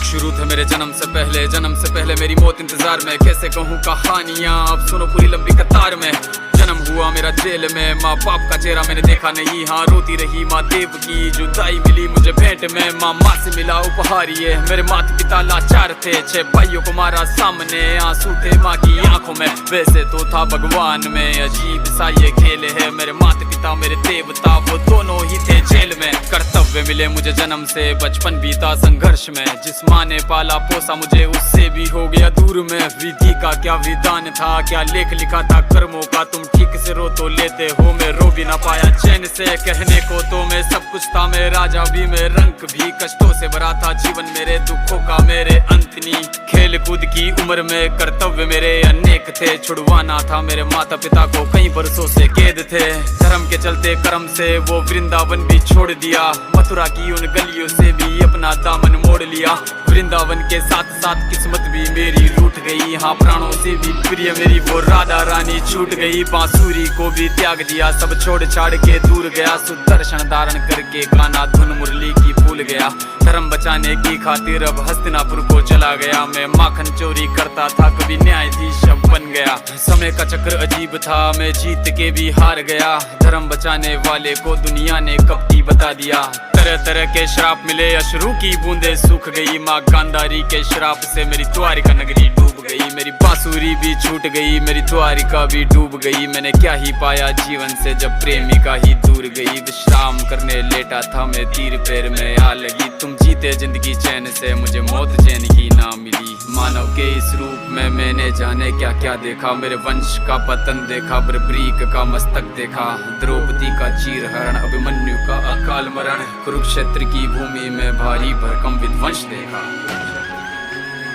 शुरू थे मेरे जन्म से पहले मेरी मौत इंतजार में। कैसे कहूँ कहानियाँ, अब सुनो पूरी लंबी कतार में। जन्म हुआ मेरा जेल में, माँ बाप का चेहरा मैंने देखा नहीं। हाँ रोती रही माँ देव की, जुदाई मिली मुझे भेंट में। माँ से मिला उपहार ये, मेरे माता पिता लाचार थे। 6 भाइयों को मारा सामने, आंसू थे माँ की आंखों में। वैसे तो था भगवान में, अजीब सा ये खेल है। मेरे माता पिता मेरे देवता, वो दोनों ही थे जेल में। कर्तव्य मिले मुझे जन्म से, बचपन बीता संघर्ष में। जिस माँ ने पाला पोसा मुझे, उससे भी हो गया दूर में। विधि का क्या विधान था, क्या लेख लिखा था कर्मों का। तुम ठीक से रो तो लेते हो, मैं रो भी ना पाया चैन से। कहने को तो मैं सब कुछ था, मैं राजा भी, मैं रंग भी। कष्टों से भरा था जीवन मेरे, दुखों का मेरे अंत नहीं। खेल कूद की उम्र में कर्तव्य मेरे अनेक थे। छुड़वाना था मेरे माता पिता को, कई बरसों से कैद थे। धर्म के चलते कर्म से वो वृंदावन भी छोड़ दिया। मथुरा की उन गलियों से भी अपना दामन मोड़ लिया। वृंदावन के साथ साथ किस्मत भी मेरी रूठ गई। हाँ प्राणों से भी प्रिय मेरी वो राधा रानी छूट गई। बांसुरी को भी त्याग दिया, सब छोड़ छाड़ के दूर गया। सुदर्शन धारण करके गाना धुन मुरली की भूल गया। धर्म बचाने की खातिर अब हस्तिनापुर को चला गया। मैं माखन चोरी करता था, कभी न्यायाधीश अब बन गया। समय का चक्र अजीब था, मैं जीत के भी हार गया। धर्म बचाने वाले को दुनिया ने कपटी बता दिया। तरह तरह के श्राप मिले, अश्रु की बूंदे सूख गई। माँ गांधारी के श्राप से मेरी द्वारिका नगरी डूब गई। मेरी बांसुरी भी छूट गई, मेरी द्वारिका भी डूब गई। मैंने क्या ही पाया जीवन से, जब प्रेमिका ही दूर गई। विश्राम करने लेटा था मैं, तीर पैर में आ लगी। तुम जीते जिंदगी चैन से, मुझे मौत चैन की ना मिली। मानव के इस रूप में मैंने जाने क्या क्या देखा। मेरे वंश का पतन देखा, बर्बरीक का मस्तक देखा। द्रौपदी का चीर हरण, अभिमन्यु का अकाल मरण। कुरुक्षेत्र की भूमि में भारी भरकम विध्वंस देखा।